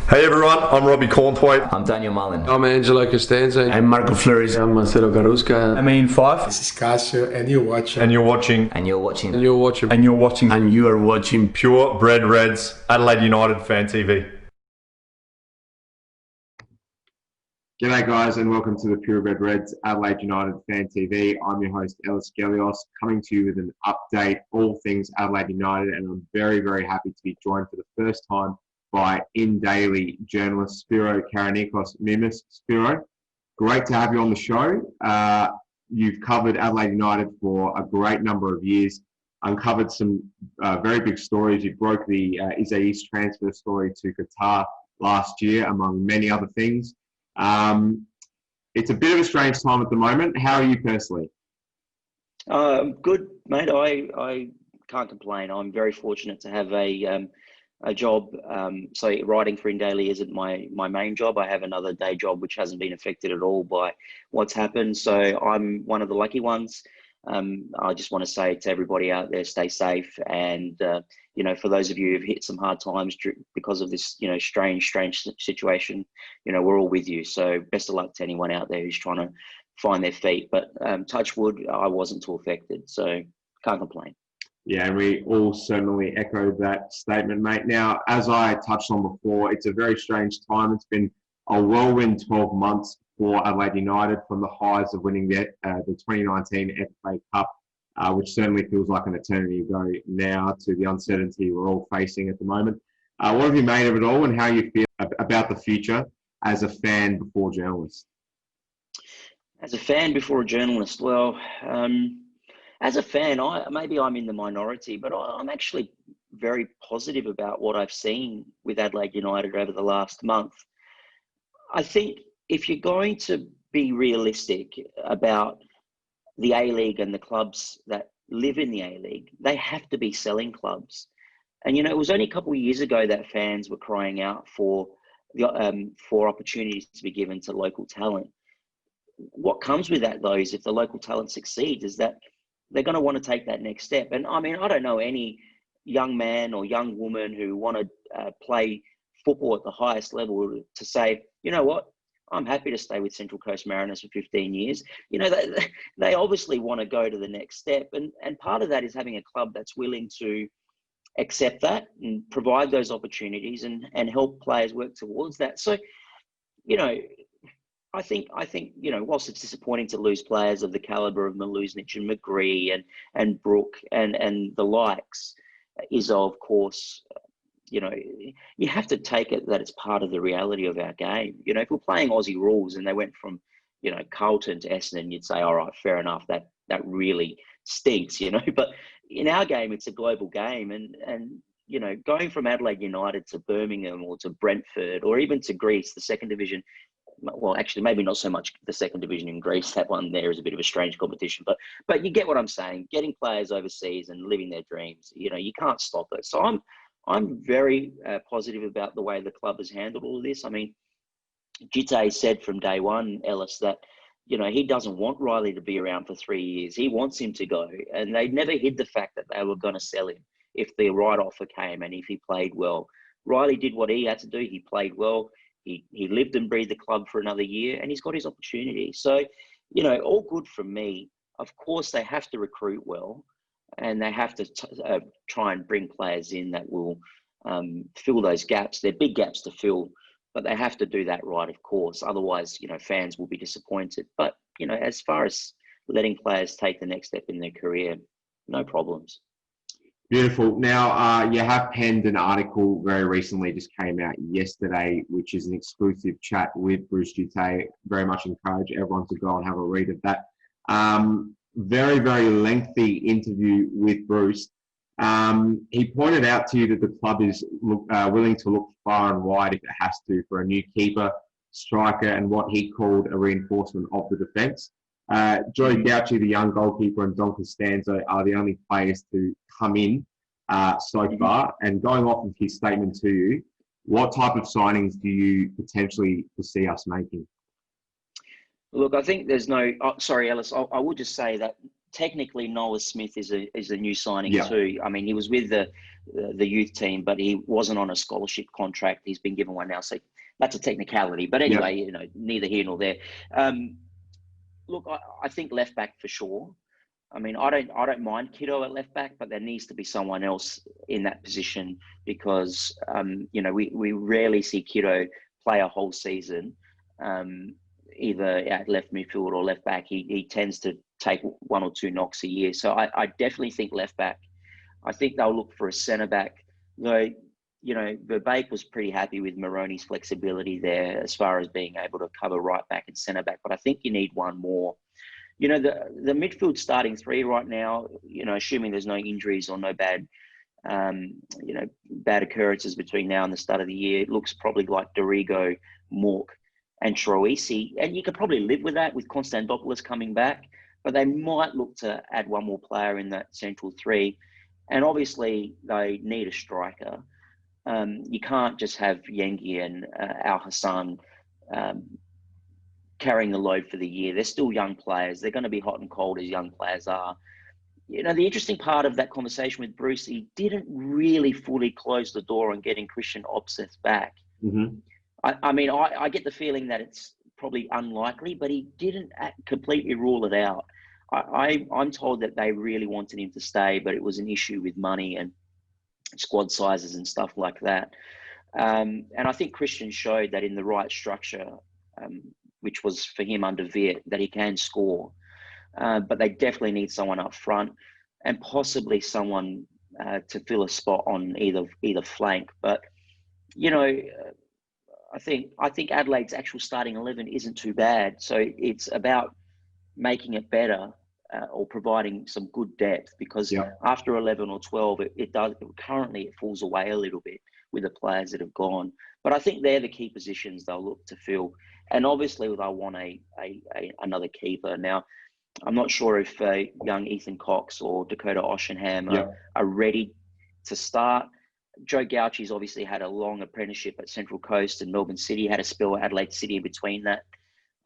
Hey everyone, I'm Robbie Cornthwaite. I'm Daniel Mullen. I'm Nikola Costanzo. I'm Marco Flores. I'm Spiro Karanikos-Mimis. I'm Ian Fife. This is Casio, and you're watching. And you're watching. And you're watching. And you're watching. And you're watching. And you are watching Pure Bred Reds, Adelaide United Fan TV. G'day guys, and welcome to the Pure Bred Reds Adelaide United Fan TV. I'm your host Ellis Gelios, coming to you with an update, all things Adelaide United, and I'm very, very happy to be joined for the first time by Indaily'S journalist Spiro Karanikos-Mimis. Spiro, great to have you on the show. You've covered Adelaide United for a great number of years, uncovered some very big stories. You broke the Indaily'S transfer story to Qatar last year, among many other things. It's a bit of a strange time at the moment. How are you personally? Good, mate. I can't complain. I'm very fortunate to have a job. So writing for Indaily'S isn't my main job. I have another day job which hasn't been affected at all by what's happened. So I'm one of the lucky ones. I just want to say to everybody out there, stay safe. And, for those of you who've hit some hard times because of this, strange situation, we're all with you. So best of luck to anyone out there who's trying to find their feet. But touch wood, I wasn't too affected. So can't complain. Yeah, and we all certainly echo that statement, mate. Now, as I touched on before, it's a very strange time. It's been a whirlwind 12 months for Adelaide United, from the highs of winning the 2019 FA Cup, which certainly feels like an eternity ago now, to the uncertainty we're all facing at the moment. What have you made of it all, and how you feel about the future as a fan before journalist? As a fan before a journalist, well, as a fan, maybe I'm in the minority, but I'm actually very positive about what I've seen with Adelaide United over the last month. I think if you're going to be realistic about the A-League and the clubs that live in the A-League, they have to be selling clubs. And, it was only a couple of years ago that fans were crying out for opportunities to be given to local talent. What comes with that, though, is if the local talent succeeds, is that they're going to want to take that next step. And I mean, I don't know any young man or young woman who want to play football at the highest level to say, you know what, I'm happy to stay with Central Coast Mariners for 15 years. They obviously want to go to the next step. And part of that is having a club that's willing to accept that and provide those opportunities and help players work towards that. So, I think, whilst it's disappointing to lose players of the caliber of Mileusnic and McGree and Brook and the likes, is of course, you have to take it that it's part of the reality of our game. If we're playing Aussie rules and they went from, Carlton to Essendon, you'd say, all right, fair enough. That really stinks, But in our game, it's a global game, and going from Adelaide United to Birmingham or to Brentford or even to Greece, the second division. Well, actually, maybe not so much the second division in Greece. That one there is a bit of a strange competition, but you get what I'm saying. Getting players overseas and living their dreams, you can't stop it. So I'm very positive about the way the club has handled all of this. I mean, Djite said from day one, Ellis, that he doesn't want Riley to be around for 3 years. He wants him to go, and they never hid the fact that they were going to sell him if the right offer came and if he played well. Riley did what he had to do. He played well. He lived and breathed the club for another year, and he's got his opportunity. So, all good from me. Of course, they have to recruit well, and they have to try and bring players in that will fill those gaps. They're big gaps to fill, but they have to do that right, of course. Otherwise, fans will be disappointed. But, as far as letting players take the next step in their career, no problems. Beautiful. Now, you have penned an article very recently, just came out yesterday, which is an exclusive chat with Bruce Djite. Very much encourage everyone to go and have a read of that. Very, very lengthy interview with Bruce. He pointed out to you that the club is willing to look far and wide if it has to for a new keeper, striker, and what he called a reinforcement of the defence. Joe Gauci, the young goalkeeper, and Dom Costanzo are the only players to come in so far. And going off of his statement to you, what type of signings do you potentially foresee us making? Look, I think there's no... sorry, Ellis, I would just say that technically Noah Smith is a new signing Yeah. too. I mean, he was with the youth team, but he wasn't on a scholarship contract. He's been given one now, so that's a technicality. But anyway, you know, neither here nor there. Look, I think left back for sure. I mean, I don't mind Kiddo at left back, but there needs to be someone else in that position because you know, we rarely see Kiddo play a whole season, either at left midfield or left back. He tends to take one or two knocks a year. So I definitely think left back. I think they'll look for a centre back. Though, you know, Verbeek was pretty happy with Moroni's flexibility there as far as being able to cover right back and centre back. But I think you need one more. You know, the midfield starting three right now, you know, assuming there's no injuries or no bad, you know, bad occurrences between now and the start of the year, it looks probably like Dorigo, Mork, and Troisi. And you could probably live with that with Konstantopoulos coming back, but they might look to add one more player in that central three. And obviously, they need a striker. You can't just have Yengi and Al Hassan carrying the load for the year. They're still young players. They're going to be hot and cold as young players are. You know, the interesting part of that conversation with Bruce, he didn't really fully close the door on getting Christian Opseth back. Mm-hmm. I mean, I get the feeling that it's probably unlikely, but he didn't completely rule it out. I'm told that they really wanted him to stay, but it was an issue with money and squad sizes and stuff like that. And I think Christian showed that in the right structure, which was for him under Viet, that he can score. But they definitely need someone up front and possibly someone to fill a spot on either flank. But, you know, I think Adelaide's actual starting 11 isn't too bad. So it's about making it better or providing some good depth, because after 11 or 12, it falls away a little bit with the players that have gone. But I think they're the key positions they'll look to fill. And obviously they'll want another keeper. Now, I'm not sure if young Ethan Cox or Dakota Oshenham are ready to start. Joe Gauchi's obviously had a long apprenticeship at Central Coast and Melbourne City, had a spell at Adelaide City in between that.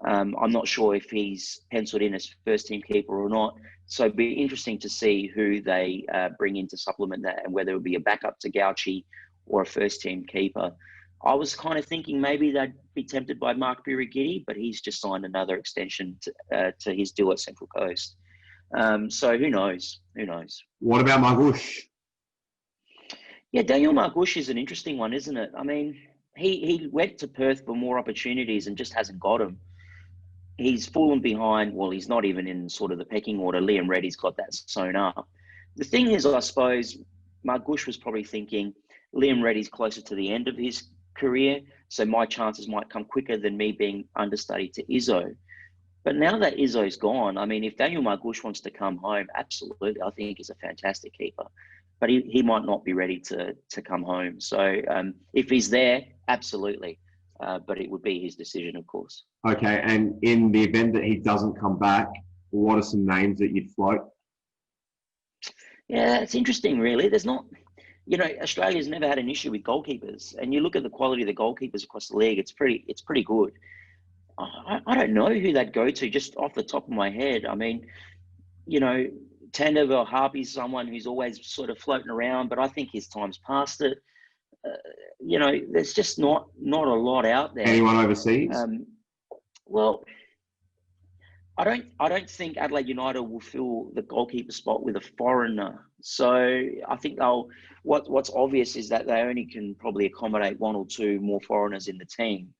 I'm not sure if he's penciled in as first team keeper or not. So it'd be interesting to see who they bring in to supplement that and whether it would be a backup to Gauchi or a first team keeper. I was kind of thinking maybe they'd be tempted by Mark Birighitti, but he's just signed another extension to his deal at Central Coast. So who knows? Who knows? What about Margush? Yeah, Daniel Margush is an interesting one, isn't it? I mean, he went to Perth for more opportunities and just hasn't got them. He's fallen behind. Well, he's not even in sort of the pecking order. Liam Reddy's got that sewn up. The thing is, I suppose, Margush was probably thinking Liam Reddy's closer to the end of his career, so my chances might come quicker than me being understudy to Izzo. But now that Izzo's gone, I mean, if Daniel Margush wants to come home, absolutely, I think he's a fantastic keeper. But he might not be ready to come home. So if he's there, absolutely. But it would be his decision, of course. Okay, and in the event that he doesn't come back, what are some names that you'd float? Yeah, it's interesting, really. There's not, you know, Australia's never had an issue with goalkeepers, and you look at the quality of the goalkeepers across the league, it's pretty good. I don't know who they'd go to just off the top of my head. I mean, you know, Tandev Harpy's someone who's always sort of floating around, but I think his time's past it. You know, there's just not a lot out there. Anyone overseas? Well, I don't think Adelaide United will fill the goalkeeper spot with a foreigner. So I think what's obvious is that they only can probably accommodate one or two more foreigners in the team.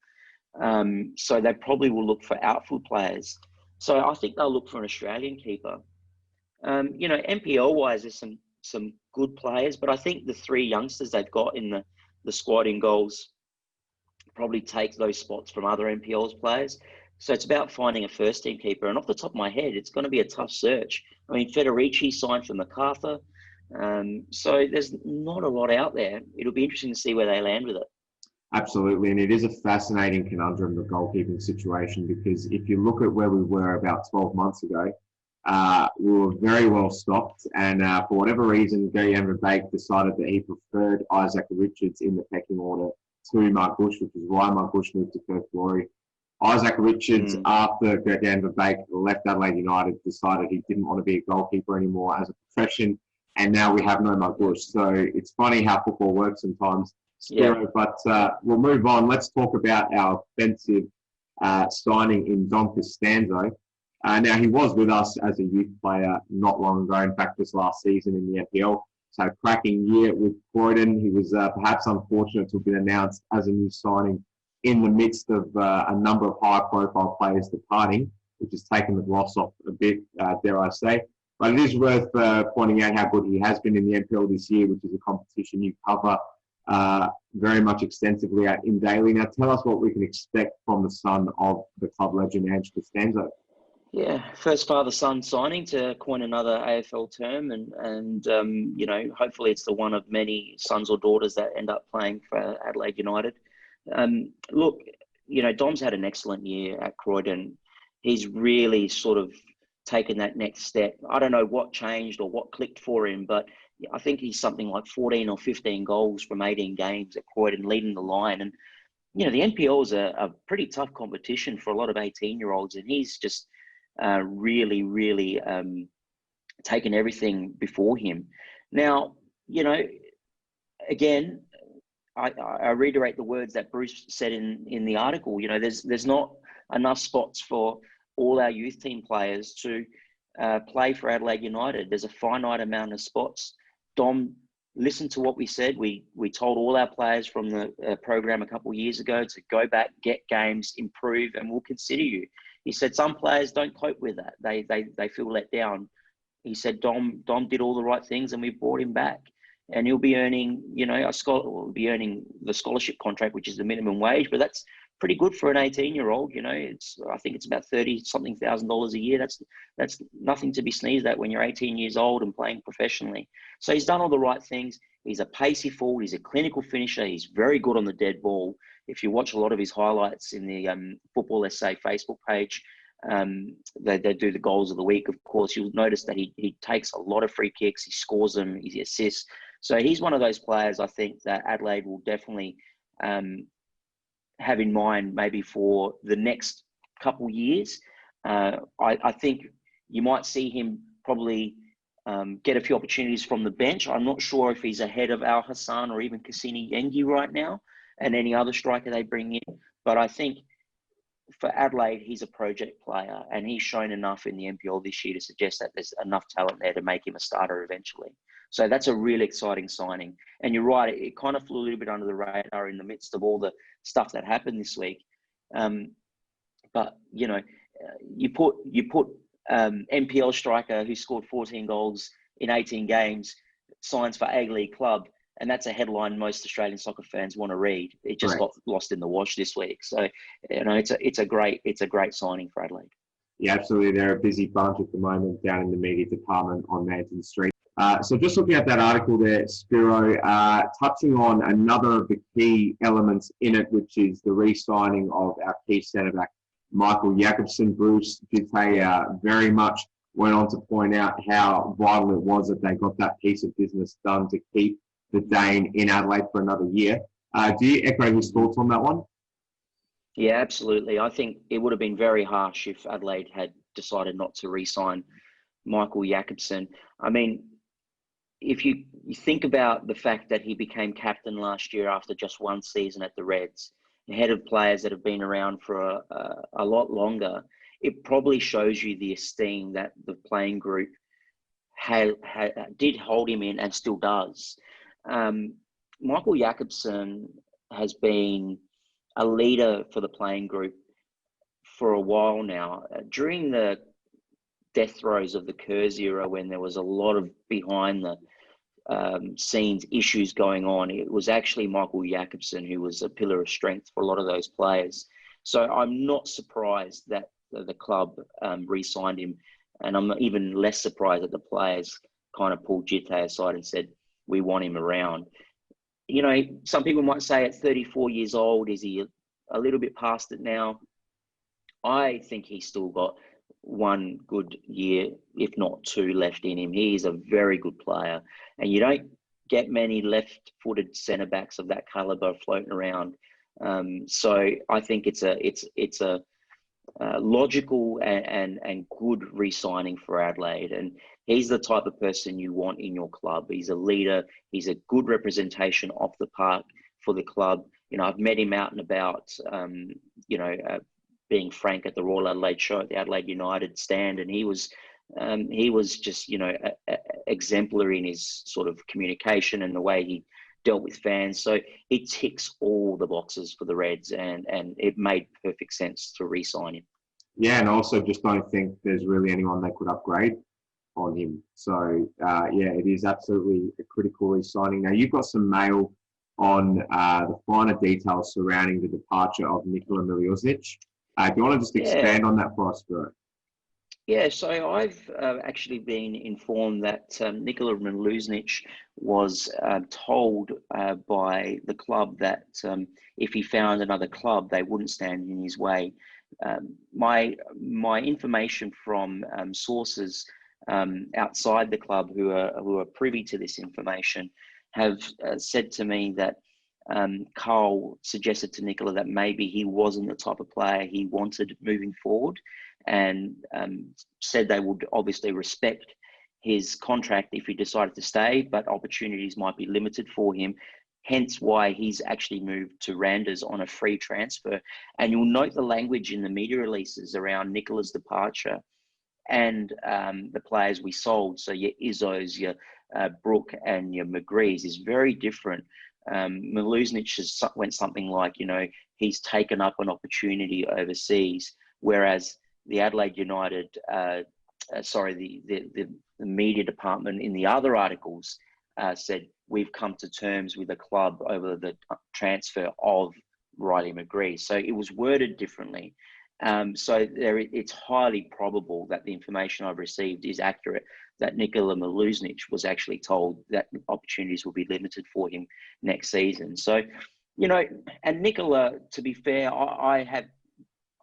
So they probably will look for outfield players. So I think they'll look for an Australian keeper. You know, NPL-wise, there's some good players, but I think the three youngsters they've got in the squad in goals probably take those spots from other NPL's players. So it's about finding a first-team keeper. And off the top of my head, it's going to be a tough search. I mean, Federici signed for MacArthur. So there's not a lot out there. It'll be interesting to see where they land with it. Absolutely, and it is a fascinating conundrum, the goalkeeping situation, because if you look at where we were about 12 months ago, we were very well stocked, and for whatever reason, Gary Verbeek decided that he preferred Isaac Richards in the pecking order to Margush, which is why Margush moved to Perth Glory Isaac Richards, after Gurgan Vivek left Adelaide United, decided he didn't want to be a goalkeeper anymore as a profession, and now we have no Bush. So it's funny how football works sometimes, Spiro. Yeah. But we'll move on. Let's talk about our offensive signing in Dom Costanzo. Now, he was with us as a youth player not long ago, in fact, just last season in the NPL. So, cracking year with Croydon. He was perhaps unfortunate to have been announced as a new signing in the midst of a number of high-profile players departing, which has taken the gloss off a bit, dare I say. But it is worth pointing out how good he has been in the NPL this year, which is a competition you cover very much extensively at Indaily's. Now, tell us what we can expect from the son of the club legend, Ange Costanzo. Yeah, first father-son signing to coin another AFL term, and you know, hopefully it's the one of many sons or daughters that end up playing for Adelaide United. Look, you know, Dom's had an excellent year at Croydon. He's really sort of taken that next step. I don't know what changed or what clicked for him, but I think he's something like 14 or 15 goals from 18 games at Croydon, leading the line. And, you know, the NPL is a pretty tough competition for a lot of 18-year-olds, and he's just really taken everything before him. Now, you know, again, I reiterate the words that Bruce said in the article. You know, there's not enough spots for all our youth team players to play for Adelaide United. There's a finite amount of spots. Dom, listen to what we said. We told all our players from the program a couple of years ago to go back, get games, improve, and we'll consider you. He said some players don't cope with that. They feel let down. He said Dom did all the right things, and we brought him back. And he'll be earning, you know, will be earning the scholarship contract, which is the minimum wage, but that's pretty good for an 18-year-old. You know, I think it's about $30-something thousand a year. That's nothing to be sneezed at when you're 18 years old and playing professionally. So he's done all the right things. He's a pacey forward. He's a clinical finisher. He's very good on the dead ball. If you watch a lot of his highlights in the Football SA Facebook page, they do the goals of the week. Of course, you'll notice that he takes a lot of free kicks. He scores them. He assists. So he's one of those players I think that Adelaide will definitely have in mind maybe for the next couple years. I think you might see him probably get a few opportunities from the bench. I'm not sure if he's ahead of Al Hassan or even Cassini Yengi right now and any other striker they bring in. But I think for Adelaide, he's a project player, and he's shown enough in the NPL this year to suggest that there's enough talent there to make him a starter eventually. So that's a really exciting signing. And you're right, it kind of flew a little bit under the radar in the midst of all the stuff that happened this week. But, you know, you put NPL striker who scored 14 goals in 18 games, signs for A-League club, and that's a headline most Australian soccer fans want to read. It just got lost in the wash this week. So, you know, it's a great signing for Adelaide. Yeah, absolutely. They're a busy bunch at the moment down in the media department on Manton Street. So just looking at that article there, Spiro, touching on another of the key elements in it, which is the re-signing of our key centre-back, Michael Jakobsen. Bruce Djite very much went on to point out how vital it was that they got that piece of business done to keep the Dane in Adelaide for another year. Do you echo his thoughts on that one? Yeah, absolutely. I think it would have been very harsh if Adelaide had decided not to re-sign Michael Jakobsen. I mean, if you think about the fact that he became captain last year after just one season at the Reds, ahead of players that have been around for a lot longer, it probably shows you the esteem that the playing group did hold him in and still does. Michael Jakobsen has been a leader for the playing group for a while now. During the death throes of the Kurz era, when there was a lot of behind the scenes issues going on, it was actually Michael Jakobsen who was a pillar of strength for a lot of those players. So I'm not surprised that the club re-signed him, and I'm even less surprised that the players kind of pulled Djite aside and said, we want him around. You know, some people might say at 34 years old, is he a little bit past it now? I think he's still got one good year, if not two, left in him. He is a very good player, and you don't get many left-footed centre-backs of that calibre floating around. So I think it's a logical and good re-signing for Adelaide, and he's the type of person you want in your club. He's a leader. He's a good representation off the park for the club. I've met him out and about. Being frank, at the Royal Adelaide show at the Adelaide United stand, and he was just exemplary in his sort of communication and the way he dealt with fans. So he ticks all the boxes for the Reds, and it made perfect sense to re-sign him. Yeah, and also just don't think there's really anyone they could upgrade on him. So, it is absolutely a critical re-signing. Now, you've got some mail on the finer details surrounding the departure of Nikola Mileusnic. Do you want to just expand on that for us, Spiro? Yeah, so I've actually been informed that Nikola Mileusnic was told by the club that if he found another club, they wouldn't stand in his way. My information from sources outside the club who are privy to this information have said to me that Carl suggested to Nikola that maybe he wasn't the type of player he wanted moving forward, and said they would obviously respect his contract if he decided to stay, but opportunities might be limited for him. Hence why he's actually moved to Randers on a free transfer. And you'll note the language in the media releases around Nikola's departure and the players we sold. So your Izzos, your Brook and your McGrees is very different. Mileusnic has went something like, he's taken up an opportunity overseas, whereas the Adelaide United, the media department in the other articles said, we've come to terms with the club over the transfer of Riley McGree. So it was worded differently. It's highly probable that the information I've received is accurate, that Nikola Mileusnic was actually told that opportunities will be limited for him next season. So, and Nikola, to be fair, I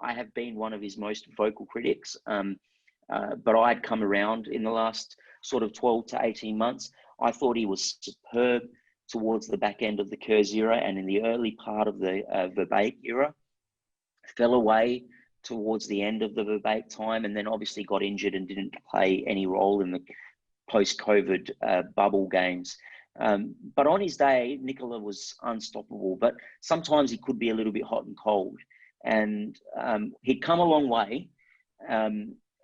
have been one of his most vocal critics, but I'd come around in the last sort of 12 to 18 months. I thought he was superb towards the back end of the Kurz era and in the early part of the Verbeek era. Fell away towards the end of the Verbeek time, and then obviously got injured and didn't play any role in the post-COVID bubble games. But on his day, Nikola was unstoppable, but sometimes he could be a little bit hot and cold. And he'd come a long way.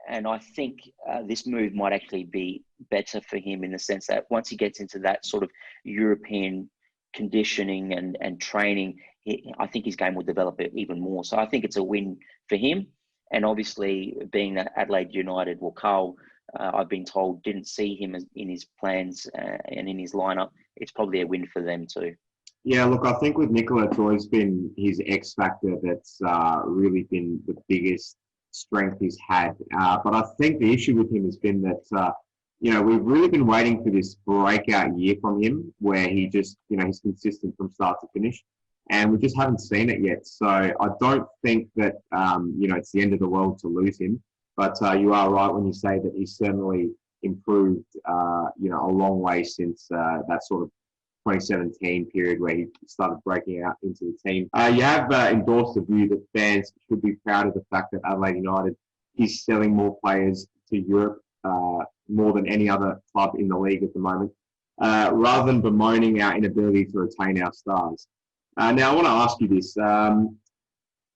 And I think this move might actually be better for him in the sense that once he gets into that sort of European conditioning and training, I think his game will develop even more. So I think it's a win for him. And obviously, being that Adelaide United, Carl, I've been told, didn't see him in his plans and in his lineup, it's probably a win for them too. Yeah, look, I think with Nikola, it's always been his X factor that's really been the biggest strength he's had. But I think the issue with him has been that, we've really been waiting for this breakout year from him where he just, he's consistent from start to finish. And we just haven't seen it yet. So I don't think that, it's the end of the world to lose him. But you are right when you say that he's certainly improved, a long way since that sort of 2017 period where he started breaking out into the team. You have endorsed the view that fans should be proud of the fact that Adelaide United is selling more players to Europe more than any other club in the league at the moment, rather than bemoaning our inability to retain our stars. Now, I want to ask you this.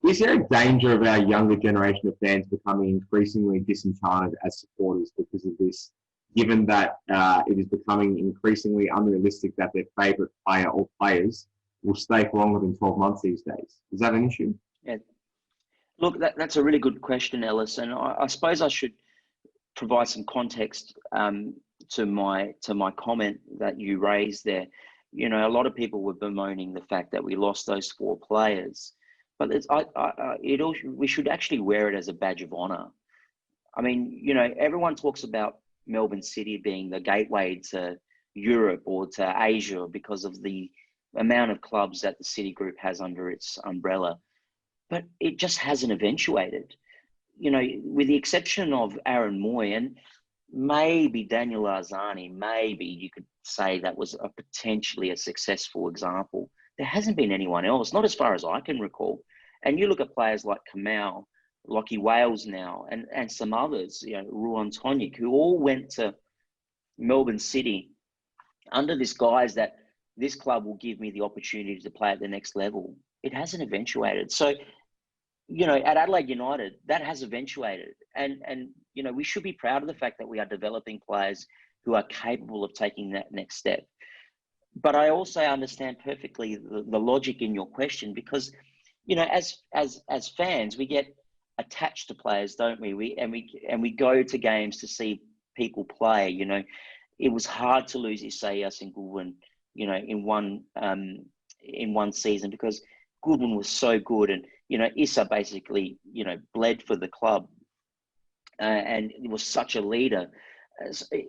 Is there a danger of our younger generation of fans becoming increasingly disenchanted as supporters because of this, given that it is becoming increasingly unrealistic that their favourite player or players will stay for longer than 12 months these days? Is that an issue? Yeah. Look, that's a really good question, Ellis. And I suppose I should provide some context to my comment that you raised there. A lot of people were bemoaning the fact that we lost those 4 players, but we should actually wear it as a badge of honour. I mean, everyone talks about Melbourne City being the gateway to Europe or to Asia because of the amount of clubs that the City Group has under its umbrella, but it just hasn't eventuated. With the exception of Aaron Moy and maybe Daniel Arzani, maybe you could say that was potentially a successful example there hasn't been anyone else, not as far as I can recall. And you look at players like Kamau, Lockie Wales now, and some others, Ruan Tonic, who all went to Melbourne City under this guise that this club will give me the opportunity to play at the next level. It hasn't eventuated. So, at Adelaide United, that has eventuated. And we should be proud of the fact that we are developing players who are capable of taking that next step. But I also understand perfectly the logic in your question, because, as fans, we get attached to players, don't we? We go to games to see people play. It was hard to lose Isaias and Goodwin, in one season, because Goodwin was so good, and Issa basically bled for the club, and he was such a leader.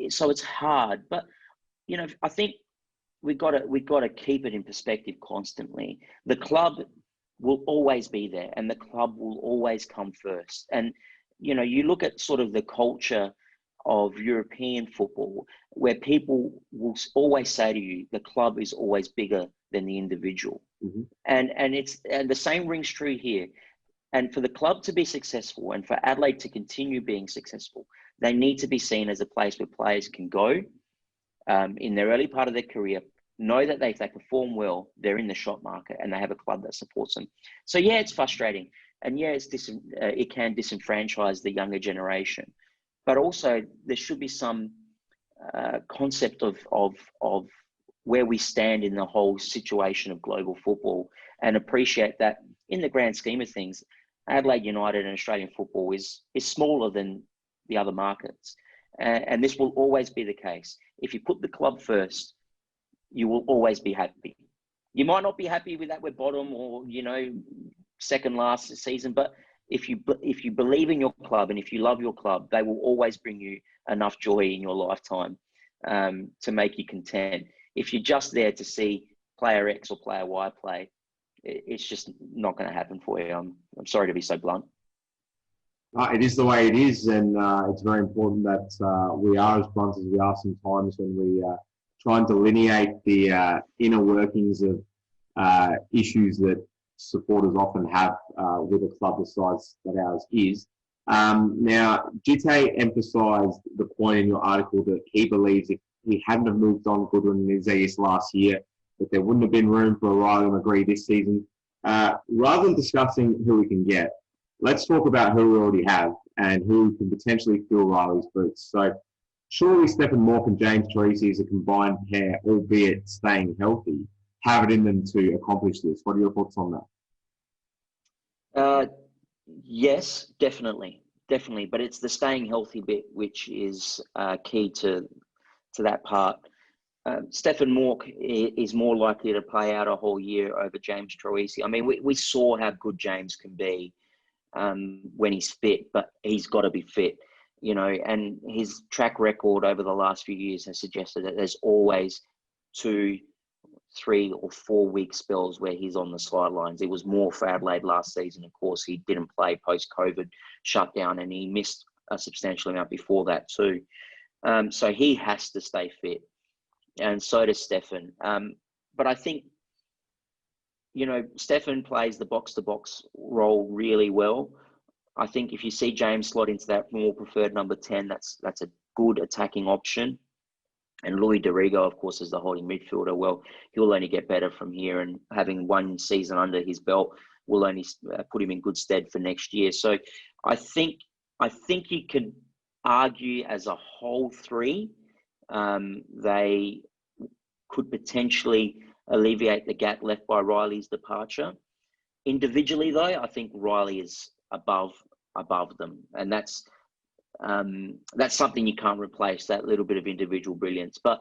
So it's hard, but I think we got to keep it in perspective constantly. The club will always be there, and the club will always come first. And you look at sort of the culture of European football, where people will always say to you, the club is always bigger than the individual. Mm-hmm. And the same rings true here. And for the club to be successful, and for Adelaide to continue being successful, they need to be seen as a place where players can go in their early part of their career, know that if they perform well, they're in the shop market and they have a club that supports them. So yeah, it's frustrating, and yeah, it can disenfranchise the younger generation, but also there should be some concept of where we stand in the whole situation of global football, and appreciate that in the grand scheme of things, Adelaide United and Australian football is smaller than the other markets. And this will always be the case. If you put the club first, you will always be happy. You might not be happy with that we're bottom or, second last season, but if you believe in your club and if you love your club, they will always bring you enough joy in your lifetime to make you content. If you're just there to see player X or player Y play, it's just not going to happen for you. I'm sorry to be so blunt. It is the way it is, and it's very important that we are as blunt as we are sometimes when we try and delineate the inner workings of issues that supporters often have with a club the size that ours is. Now, Djite emphasised the point in your article that he believes if he hadn't have moved on Goodwin and Isaias last year, that there wouldn't have been room for Riley and McGree this season. Rather than discussing who we can get, let's talk about who we already have and who can potentially fill Riley's boots. So surely Stephen Moore and James Troisi as a combined pair, albeit staying healthy, have it in them to accomplish this. What are your thoughts on that? Yes, definitely. But it's the staying healthy bit which is key to that part. Stephen Moore is more likely to play out a whole year over James Troisi. I mean, we saw how good James can be when he's fit, but he's got to be fit, and his track record over the last few years has suggested that there's always 2, 3 or 4 week spells where he's on the sidelines. It was more for Adelaide last season. Of course, he didn't play post-COVID shutdown, and he missed a substantial amount before that too. So he has to stay fit, and so does Stefan. But I think, Stefan plays the box-to-box role really well. I think if you see James slot into that more preferred number 10, that's a good attacking option. And Louis Dorigo, of course, is the holding midfielder. Well, he'll only get better from here, and having one season under his belt will only put him in good stead for next year. So I think you could argue as a whole three, they could potentially alleviate the gap left by Riley's departure. Individually, though, I think Riley is above them, and that's something you can't replace, that little bit of individual brilliance. But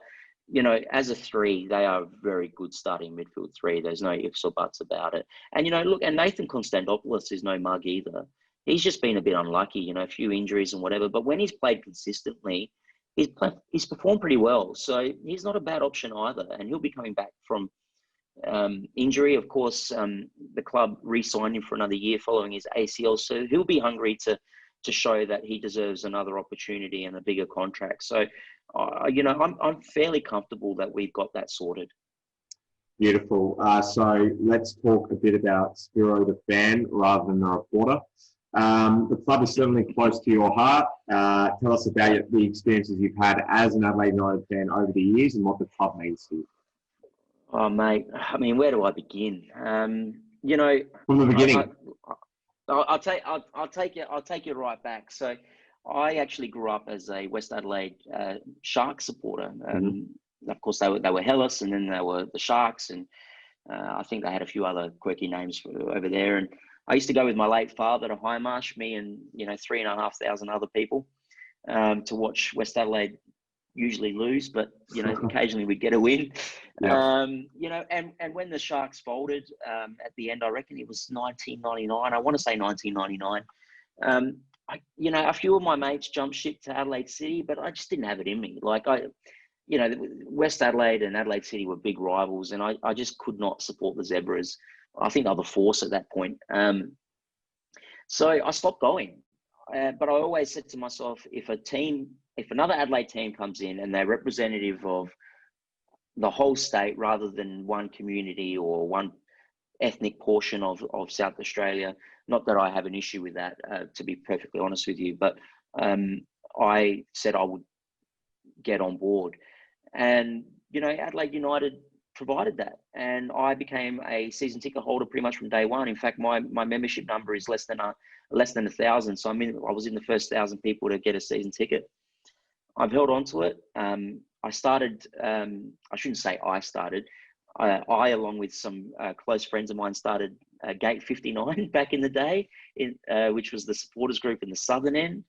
as a three, they are a very good starting midfield three. There's no ifs or buts about it. And look, and Nathan Konstantopoulos is no mug either. He's just been a bit unlucky, a few injuries and whatever. But when he's played consistently, he's performed pretty well. So he's not a bad option either, and he'll be coming back from injury. Of course, the club re-signed him for another year following his ACL, so he'll be hungry to show that he deserves another opportunity and a bigger contract. So, I'm fairly comfortable that we've got that sorted. Beautiful. So let's talk a bit about Spiro the fan rather than the reporter. The club is certainly close to your heart. Tell us about the experiences you've had as an Adelaide United fan over the years and what the club means to you. Oh, mate. I mean, where do I begin? From the beginning. I'll take you right back. So, I actually grew up as a West Adelaide Sharks supporter. Of course, they were Hellas, and then they were the Sharks, and I think they had a few other quirky names over there. And I used to go with my late father to Hindmarsh, me and 3,500 other people, to watch West Adelaide usually lose, but occasionally we'd get a win. Yeah. And when the Sharks folded at the end, I reckon it was 1999. I want to say 1999. A few of my mates jumped ship to Adelaide City, but I just didn't have it in me. West Adelaide and Adelaide City were big rivals, and I just could not support the Zebras. I think they were the force at that point. So I stopped going. But I always said to myself, if another Adelaide team comes in and they're representative of the whole state rather than one community or one ethnic portion of South Australia, not that I have an issue with that, to be perfectly honest with you, but I said I would get on board. And, Adelaide United provided that. And I became a season ticket holder pretty much from day one. In fact, my membership number is less than 1,000. So I was in the first 1,000 people to get a season ticket. I've held on to it. I started, I shouldn't say I started, I along with some close friends of mine, started Gate 59 back in the day, which was the supporters group in the southern end.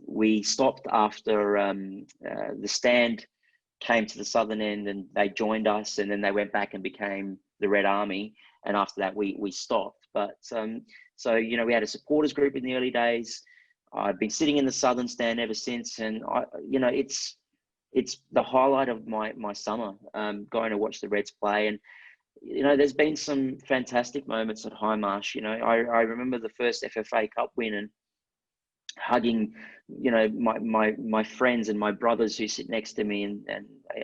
We stopped after the stand came to the southern end, and they joined us, and then they went back and became the Red Army. And after that, we stopped. But we had a supporters group in the early days. I've been sitting in the southern stand ever since, and it's the highlight of my summer, going to watch the Reds play. And there's been some fantastic moments at Hindmarsh. I remember the first FFA Cup win and hugging my friends and my brothers who sit next to me, and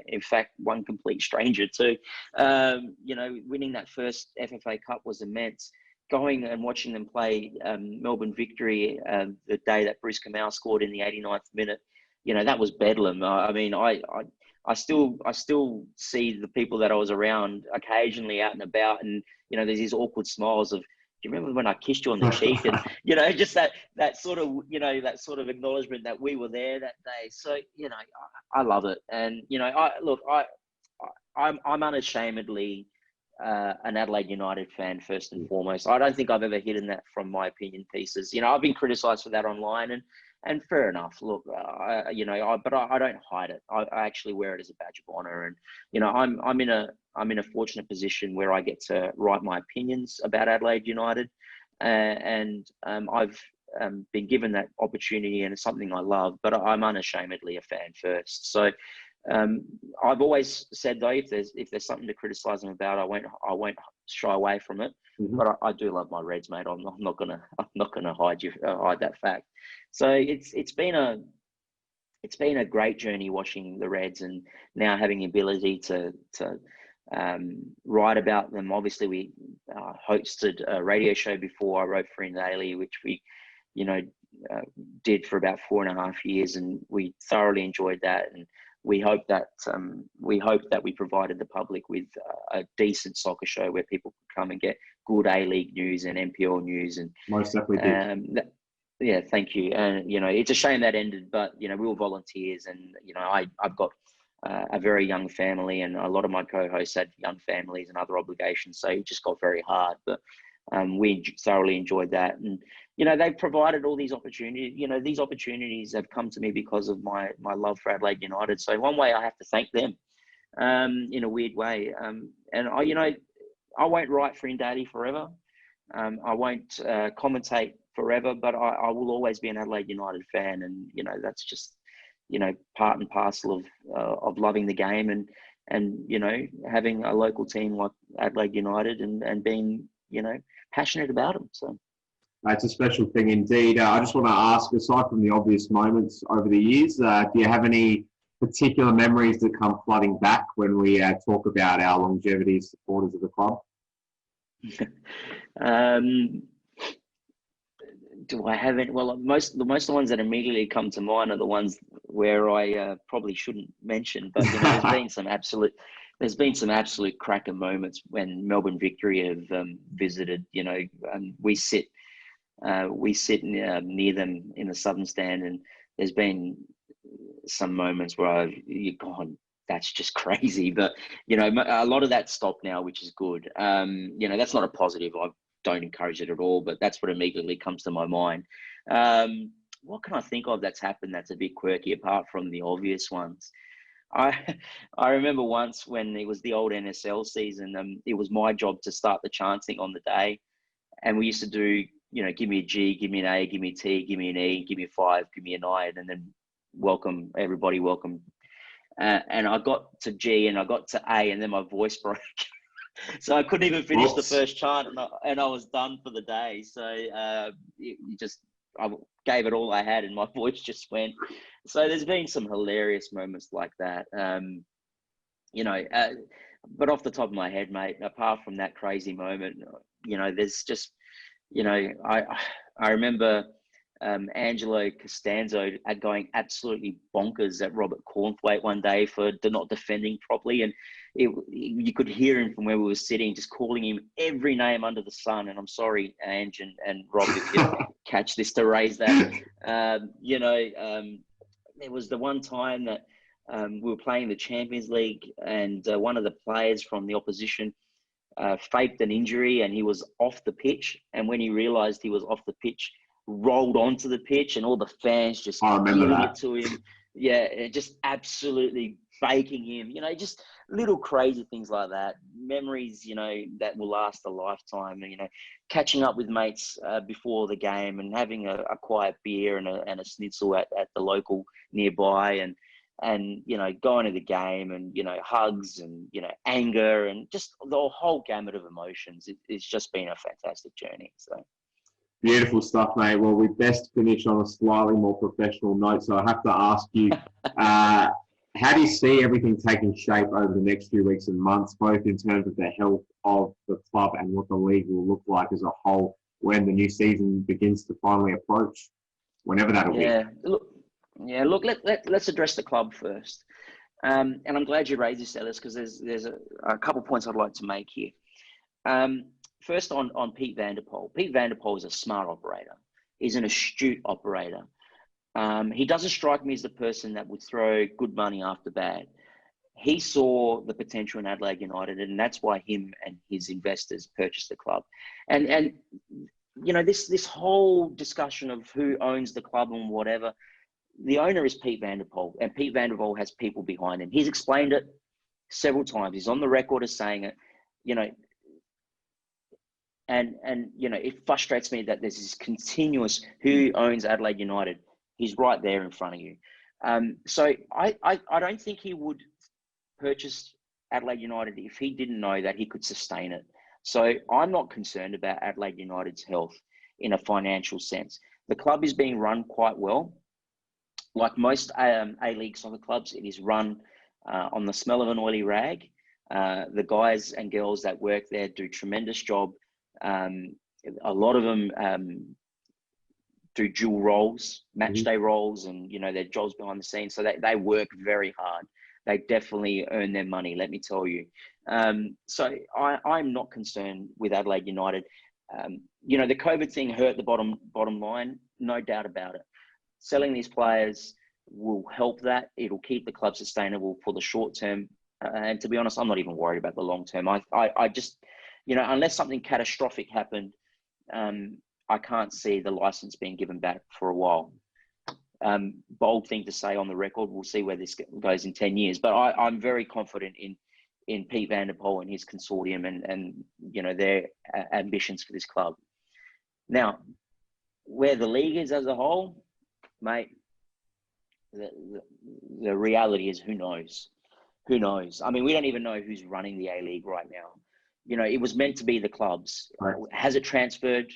in fact one complete stranger too. Winning that first FFA Cup was immense. Going and watching them play Melbourne Victory the day that Bruce Kamau scored in the 89th minute, that was bedlam. I still see the people that I was around occasionally out and about, and there's these awkward smiles of, do you remember when I kissed you on the cheek? And just that sort of acknowledgement that we were there that day. So I love it, and I'm unashamedly an Adelaide United fan first and foremost. I don't think I've ever hidden that from my opinion pieces. I've been criticised for that online, and fair enough. Look, but I don't hide it. I actually wear it as a badge of honour, and I'm in a fortunate position where I get to write my opinions about Adelaide United, and I've been given that opportunity, and it's something I love. But I'm unashamedly a fan first. So I've always said though, if there's something to criticise them about, I won't shy away from it. Mm-hmm. But I do love my Reds, mate. I'm not gonna hide that fact. So it's been a great journey watching the Reds, and now having the ability to write about them. Obviously, we hosted a radio show before. I wrote for Indaily'S, which we did for about 4.5 years, and we thoroughly enjoyed that. And we hope that we provided the public with a decent soccer show where people could come and get good A-League news and NPL news. And most definitely did. Yeah, thank you. And it's a shame that ended, but we were volunteers, and I've got a very young family, and a lot of my co-hosts had young families and other obligations, so it just got very hard. But we thoroughly enjoyed that, and they've provided all these opportunities. These opportunities have come to me because of my love for Adelaide United. So one way I have to thank them, in a weird way. And I won't write for Indaily'S forever. I won't commentate forever, but I will always be an Adelaide United fan, and that's just part and parcel of loving the game, and having a local team like Adelaide United, and being passionate about them. So it's a special thing indeed. I just want to ask, aside from the obvious moments over the years, do you have any particular memories that come flooding back when we talk about our longevity as supporters of the club? Do I have it? Well, most of the ones that immediately come to mind are the ones where I probably shouldn't mention. But there's been some absolute cracker moments when Melbourne Victory have visited. We sit near them in the southern stand, and there's been some moments where you've gone, that's just crazy. But a lot of that stopped now, which is good. That's not a positive. I don't encourage it at all, but that's what immediately comes to my mind. What can I think of that's happened that's a bit quirky apart from the obvious ones? I remember once when it was the old NSL season, it was my job to start the chanting on the day, and we used to do, give me a G, give me an A, give me a T, give me an E, give me a 5, give me a 9, and then welcome everybody, welcome. And I got to G and I got to A, and then my voice broke. So I couldn't even finish the first chant, and I was done for the day. So I gave it all I had, and my voice just went. So there's been some hilarious moments like that. But off the top of my head, mate, apart from that crazy moment, there's just, I remember Angelo Costanzo going absolutely bonkers at Robert Cornthwaite one day for not defending properly, and you could hear him from where we were sitting, just calling him every name under the sun. And I'm sorry, Ange and Rob, if you catch this, to raise that. There was the one time that we were playing the Champions League, and one of the players from the opposition faked an injury, and he was off the pitch. And when he realised he was off the pitch, rolled onto the pitch, and all the fans just giving it to him. Yeah, just absolutely baking him. Just little crazy things like that. Memories, that will last a lifetime. Catching up with mates before the game and having a quiet beer and a schnitzel at the local nearby, and going to the game, and hugs, and anger, and just the whole gamut of emotions. It's just been a fantastic journey. So. Beautiful stuff, mate. Well, we best finish on a slightly more professional note. So I have to ask you, how do you see everything taking shape over the next few weeks and months, both in terms of the health of the club and what the league will look like as a whole when the new season begins to finally approach, whenever that'll be? Look, let's address the club first. And I'm glad you raised this, Ellis, because there's a couple points I'd like to make here. First on Pete van der Pol. Pete van der Pol is a smart operator. He's an astute operator. He doesn't strike me as the person that would throw good money after bad. He saw the potential in Adelaide United, and that's why him and his investors purchased the club. And this whole discussion of who owns the club and whatever, the owner is Pete van der Pol, and Pete van der Pol has people behind him. He's explained it several times. He's on the record as saying it. And it frustrates me that there's this continuous who owns Adelaide United. He's right there in front of you. So I don't think he would purchase Adelaide United if he didn't know that he could sustain it. So I'm not concerned about Adelaide United's health in a financial sense. The club is being run quite well. Like most A-League soccer clubs, it is run on the smell of an oily rag. The guys and girls that work there do a tremendous job. A lot of them do dual roles, match day roles, and their jobs behind the scenes. So they work very hard. They definitely earn their money, let me tell you. So I'm not concerned with Adelaide United. The COVID thing hurt the bottom line, no doubt about it. Selling these players will help that. It'll keep the club sustainable for the short term. And to be honest, I'm not even worried about the long term. I just, unless something catastrophic happened, I can't see the license being given back for a while. Bold thing to say on the record. We'll see where this goes in 10 years. But I'm very confident in Pete van der Pol and his consortium and their ambitions for this club. Now, where the league is as a whole, mate, the reality is who knows? Who knows? I mean, we don't even know who's running the A-League right now. It was meant to be the clubs. Right. Has it transferred?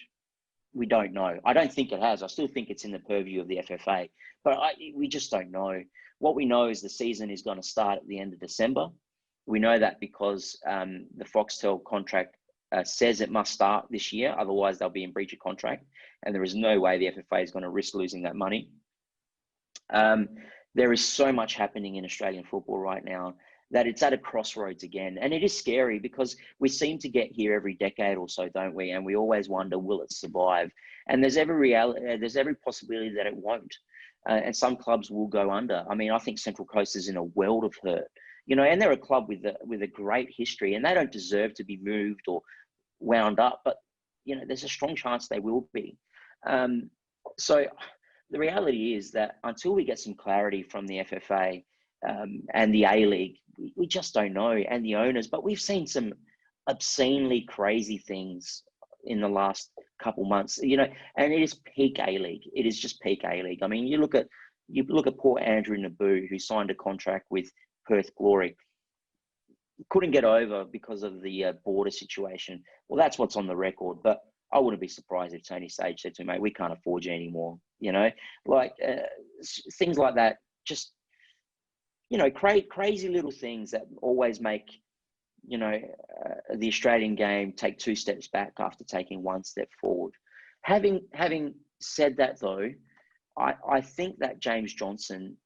we don't know. I don't think it has. I still think it's in the purview of the FFA, but we just don't know. What we know is the season is going to start at the end of December. We know that because the Foxtel contract says it must start this year, otherwise they'll be in breach of contract, and there is no way the FFA is going to risk losing that money. There is so much happening in Australian football right now that it's at a crossroads again, and it is scary because we seem to get here every decade or so, don't we? And we always wonder, will it survive? And there's every possibility that it won't, and some clubs will go under. I mean, I think Central Coast is in a world of hurt, and they're a club with a great history, and they don't deserve to be moved or wound up, but there's a strong chance they will be. So the reality is that until we get some clarity from the FFA and the A-League, we just don't know, and the owners. But we've seen some obscenely crazy things in the last couple months, and it is peak A-League. It is just peak A-League. I mean, you look at poor Andrew Naboo, who signed a contract with Perth Glory. Couldn't get over because of the border situation. Well, that's what's on the record, but I wouldn't be surprised if Tony Sage said to me, mate, we can't afford you anymore. Things like that, just, crazy little things that always make, the Australian game take 2 steps back after taking 1 step forward. Having said that, though, I think that James Johnson,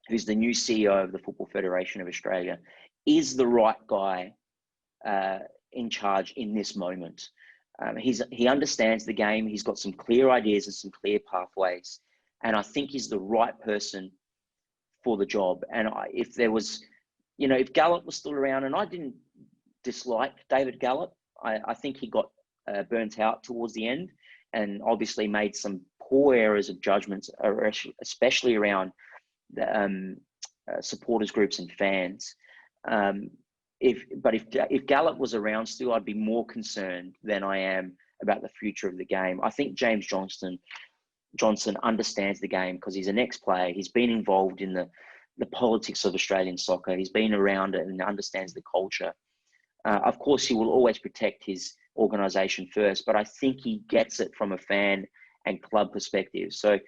who's the new CEO of the Football Federation of Australia, is the right guy in charge in this moment. He understands the game. He's got some clear ideas and some clear pathways. And I think he's the right person for the job. And if there was, if Gallup was still around, and I didn't dislike David Gallup, I think he got burnt out towards the end and obviously made some poor errors of judgments, especially around the supporters groups and fans. If Gallup was around still, I'd be more concerned than I am about the future of the game. I think James Johnson understands the game because he's an ex-player. He's been involved in the politics of Australian soccer. He's been around it and understands the culture. Of course, he will always protect his organisation first, but I think he gets it from a fan and club perspective. So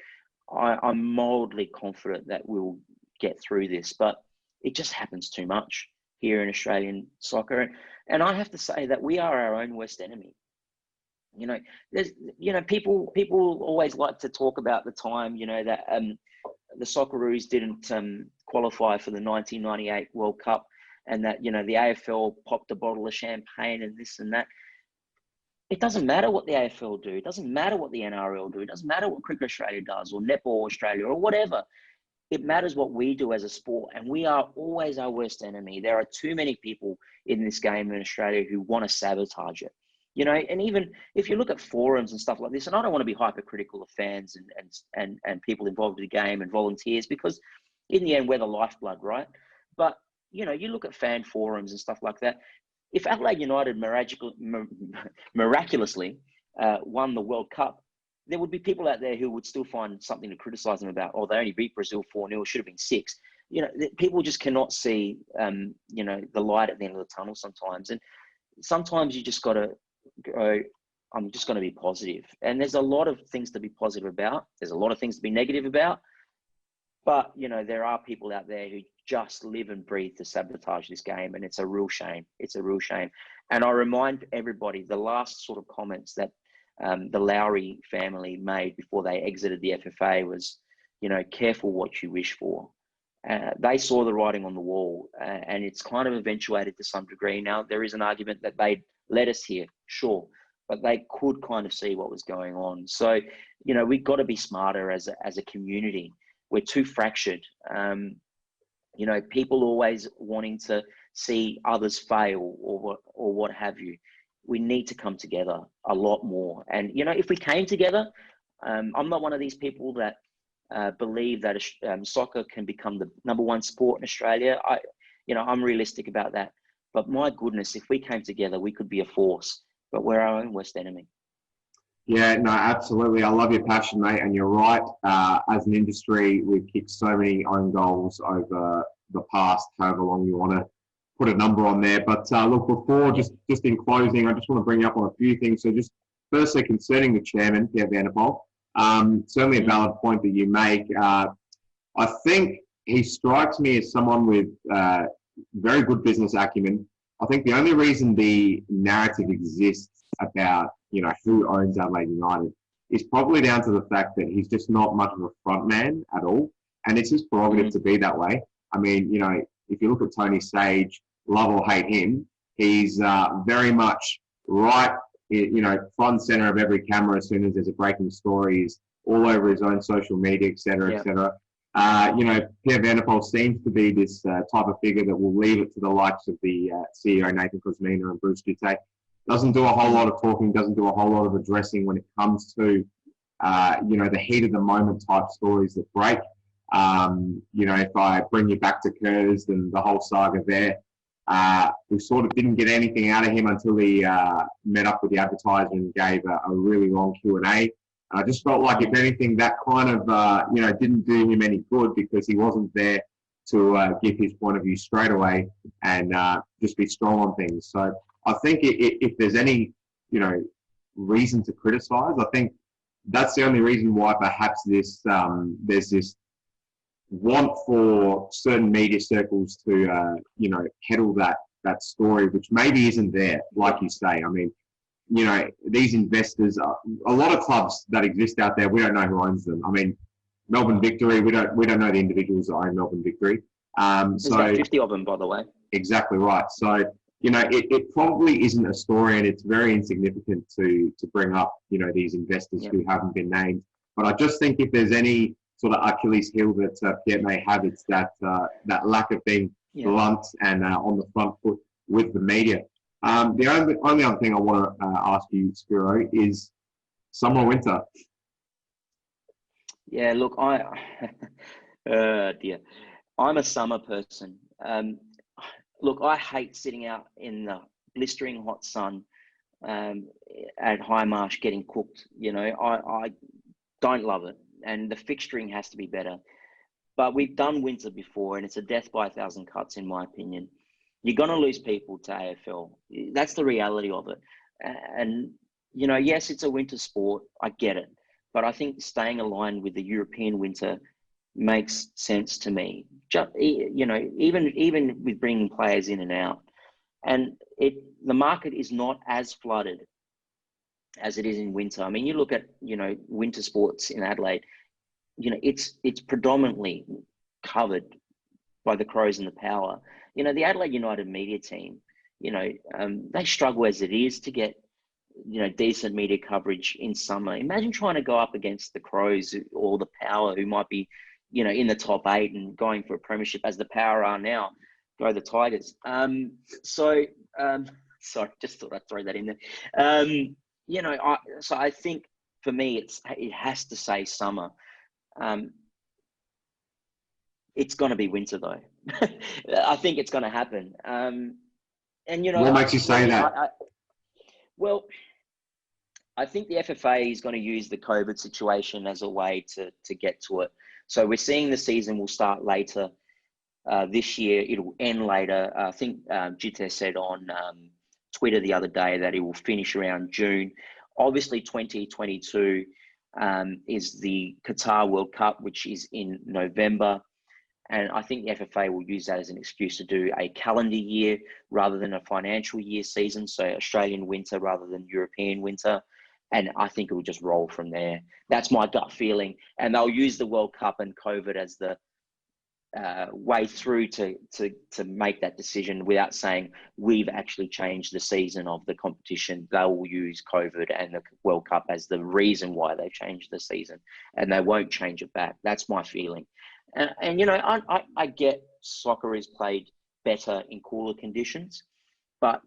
I'm mildly confident that we'll get through this, but it just happens too much here in Australian soccer. And I have to say that we are our own worst enemy. There's, people always like to talk about the time, that the Socceroos didn't qualify for the 1998 World Cup, and that, the AFL popped a bottle of champagne and this and that. It doesn't matter what the AFL do. It doesn't matter what the NRL do. It doesn't matter what Cricket Australia does or Netball Australia or whatever. It matters what we do as a sport, and we are always our worst enemy. There are too many people in this game in Australia who want to sabotage it. And even if you look at forums and stuff like this, and I don't want to be hypercritical of fans and people involved in the game and volunteers, because in the end, we're the lifeblood, right? But, you look at fan forums and stuff like that. If Adelaide United miraculously won the World Cup, there would be people out there who would still find something to criticize them about. Oh, they only beat Brazil 4-0, should have been 6. People just cannot see, the light at the end of the tunnel sometimes. And sometimes you just got to go, I'm just going to be positive. And there's a lot of things to be positive about. There's a lot of things to be negative about. But, there are people out there who just live and breathe to sabotage this game. And it's a real shame. It's a real shame. And I remind everybody, the last sort of comments that the Lowry family made before they exited the FFA was, careful what you wish for. They saw the writing on the wall, and it's kind of eventuated to some degree. Now, there is an argument that they led us here, sure, but they could kind of see what was going on. So, we've got to be smarter as a community. We're too fractured. People always wanting to see others fail or what have you. We need to come together a lot more. And, if we came together, I'm not one of these people that believe that soccer can become the #1 sport in Australia. I'm realistic about that. But my goodness, if we came together, we could be a force. But we're our own worst enemy. Yeah, no, absolutely. I love your passion, mate. And you're right. As an industry, we've kicked so many own goals over the past, however long you want to put a number on there. But look, before just in closing, I just want to bring you up on a few things. So just firstly, concerning the chairman, Pierre Vanderpoel, certainly a valid point that you make. I think he strikes me as someone with very good business acumen. I think the only reason the narrative exists about, who owns Adelaide United is probably down to the fact that he's just not much of a front man at all. And it's his prerogative to be that way. I mean, if you look at Tony Sage, love or hate him, he's very much right, front and center of every camera as soon as there's a breaking story. He's all over his own social media, et cetera, et cetera. Pierre Vanderpoel seems to be this type of figure that will leave it to the likes of the CEO, Nikola Mileusnic, and Bruce Djite. Doesn't do a whole lot of talking, doesn't do a whole lot of addressing when it comes to, the heat of the moment type stories that break. If I bring you back to Kurz and the whole saga there, we sort of didn't get anything out of him until he met up with the advertiser and gave a really long Q&A. And I just felt like, if anything, that kind of, didn't do him any good, because he wasn't there to give his point of view straight away and just be strong on things. So I think if there's any, reason to criticise, I think that's the only reason why perhaps there's this want for certain media circles to, peddle that story, which maybe isn't there, like you say. I mean, these investors, a lot of clubs that exist out there, we don't know who owns them. I mean, Melbourne Victory, we don't know the individuals that own Melbourne Victory. There's about 50 of them, by the way. Exactly right. So, it probably isn't a story, and it's very insignificant to bring up, these investors who haven't been named. But I just think if there's any sort of Achilles heel that Pierre may have, it's that lack of being blunt and on the front foot with the media. The only other thing I want to ask you, Spiro, is summer or winter? Yeah, look, dear, I'm a summer person. Look, I hate sitting out in the blistering hot sun at High Marsh getting cooked. I don't love it, and the fixturing has to be better. But we've done winter before, and it's a death by 1,000 cuts, in my opinion. You're going to lose people to AFL. That's the reality of it. And, yes, it's a winter sport. I get it. But I think staying aligned with the European winter makes sense to me. Just, even with bringing players in and out. And the market is not as flooded as it is in winter. I mean, you look at, winter sports in Adelaide, it's predominantly covered by the Crows and the Power. The Adelaide United media team, they struggle as it is to get, decent media coverage in summer. Imagine trying to go up against the Crows or the Power, who might be, in the top 8 and going for a premiership, as the Power are now. Go the Tigers. Sorry, just thought I'd throw that in there. So I think for me, it has to say summer. It's going to be winter, though. I think it's going to happen. What makes you say that? Well, I think the FFA is going to use the COVID situation as a way to get to it. So we're seeing the season will start later this year. It'll end later. I think Djite said on Twitter the other day that it will finish around June. Obviously, 2022 is the Qatar World Cup, which is in November. And I think the FFA will use that as an excuse to do a calendar year rather than a financial year season. So Australian winter rather than European winter. And I think it will just roll from there. That's my gut feeling. And they'll use the World Cup and COVID as the way through to make that decision without saying we've actually changed the season of the competition. They will use COVID and the World Cup as the reason why they changed the season, and they won't change it back. That's my feeling. And I get soccer is played better in cooler conditions, but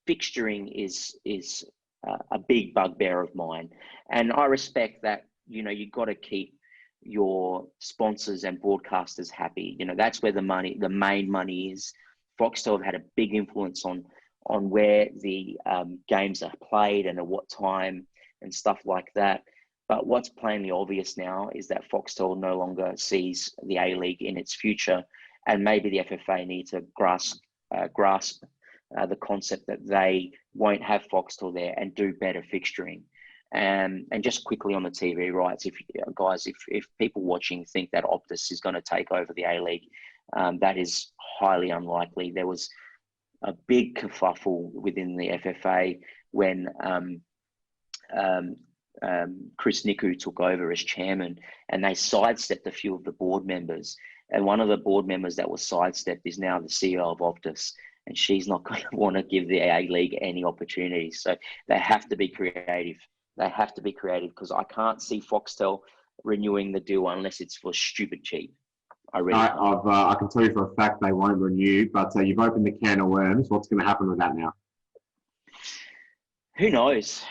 fixturing is a big bugbear of mine, and I respect that. You've got to keep your sponsors and broadcasters happy. That's where the main money is. Foxtel have had a big influence on where the games are played and at what time and stuff like that. But what's plainly obvious now is that Foxtel no longer sees the A-League in its future, and maybe the FFA need to grasp the concept that they won't have Foxtel there and do better fixturing. And just quickly on the TV rights, if people watching think that Optus is going to take over the A-League, that is highly unlikely. There was a big kerfuffle within the FFA when Chris Niku took over as chairman, and they sidestepped a few of the board members. And one of the board members that was sidestepped is now the CEO of Optus, and she's not going to want to give the A-League any opportunities. So they have to be creative. They have to be creative, because I can't see Foxtel renewing the deal unless it's for stupid cheap. I can tell you for a fact they won't renew, but you've opened the can of worms. What's going to happen with that now? Who knows?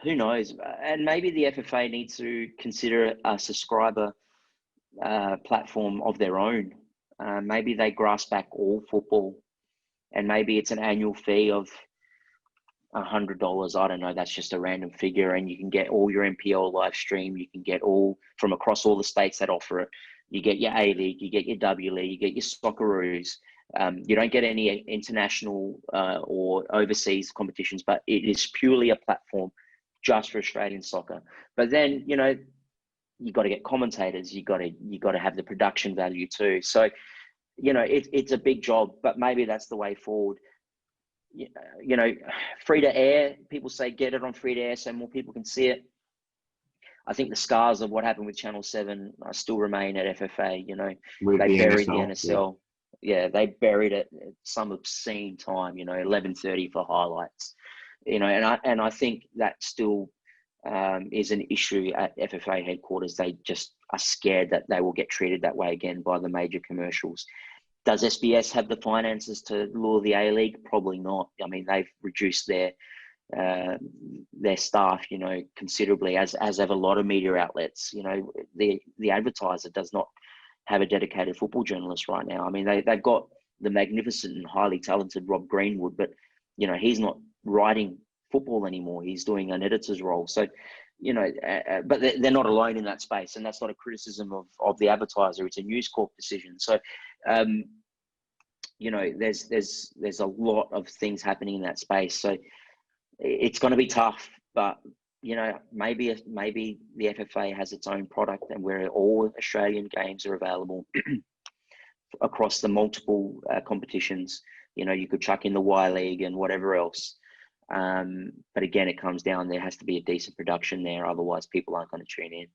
Who knows? And maybe the FFA needs to consider a subscriber platform of their own. Maybe they grasp back all football, and maybe it's an annual fee of $100. I don't know. That's just a random figure, and you can get all your NPL live stream. You can get all from across all the states that offer it. You get your A-League, you get your W-League, you get your Socceroos. You don't get any international or overseas competitions, but it is purely a platform just for Australian soccer. But then, you got to get commentators. You got to have the production value too. So, it's a big job, but maybe that's the way forward. Free to air. People say get it on free to air so more people can see it. I think the scars of what happened with Channel 7 still remain at FFA. They buried the NSL. Yeah, they buried it at some obscene time. 11:30 for highlights. And I think that still is an issue at FFA headquarters. They just are scared that they will get treated that way again by the major commercials. Does SBS have the finances to lure the A-League? Probably not. I mean, they've reduced their staff, considerably, as have a lot of media outlets. The advertiser does not have a dedicated football journalist right now. I mean, they've got the magnificent and highly talented Rob Greenwood, but he's not writing football anymore. He's doing an editor's role. So, but they're not alone in that space, and that's not a criticism of the advertiser. It's a News Corp decision. So, there's a lot of things happening in that space. So it's going to be tough, but maybe the FFA has its own product, and where all Australian games are available across the multiple competitions. You could chuck in the Y-League and whatever else. But again, it comes down, there has to be a decent production there. Otherwise, people aren't going to tune in.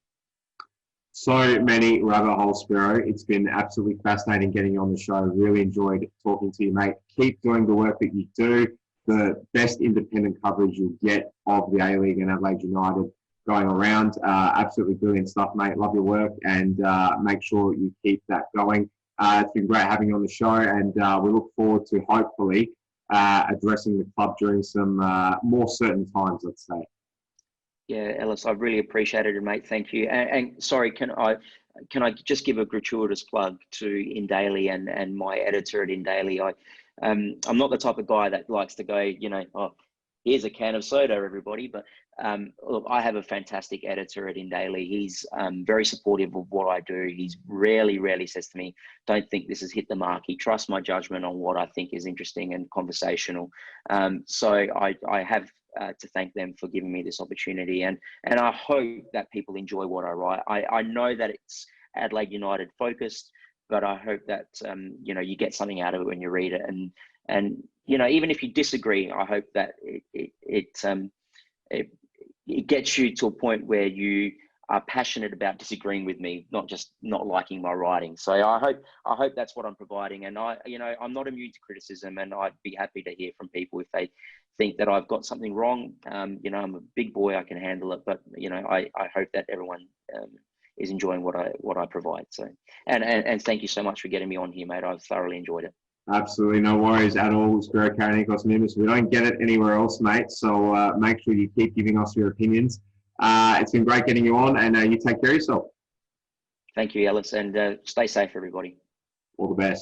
So many rabbit holes, Spiro. It's been absolutely fascinating getting you on the show. Really enjoyed talking to you, mate. Keep doing the work that you do. The best independent coverage you'll get of the A-League and Adelaide United going around. Absolutely brilliant stuff, mate. Love your work, and make sure you keep that going. It's been great having you on the show, and we look forward to hopefully addressing the club during some more certain times, let's say. Yeah, Ellis, I really appreciate it, mate. Thank you. And sorry, can I just give a gratuitous plug to Indaily's and my editor at Indaily's? I'm not the type of guy that likes to go, here's a can of soda, everybody. But look, I have a fantastic editor at Indaily's. He's very supportive of what I do. He's rarely says to me, don't think this has hit the mark. He trusts my judgment on what I think is interesting and conversational. So I have to thank them for giving me this opportunity. And I hope that people enjoy what I write. I know that it's Adelaide United focused, but I hope that, you get something out of it when you read it. And even if you disagree, I hope that it gets you to a point where you are passionate about disagreeing with me, not just not liking my writing. So I hope that's what I'm providing. And I'm not immune to criticism, and I'd be happy to hear from people if they think that I've got something wrong. I'm a big boy, I can handle it, but I hope that everyone is enjoying what I provide. So, and thank you so much for getting me on here, mate. I've thoroughly enjoyed it. Absolutely, no worries at all, Spiro Karanikos-Mimis. We don't get it anywhere else, mate. So make sure you keep giving us your opinions. It's been great getting you on, and you take care of yourself. Thank you, Ellis, and stay safe, everybody. All the best.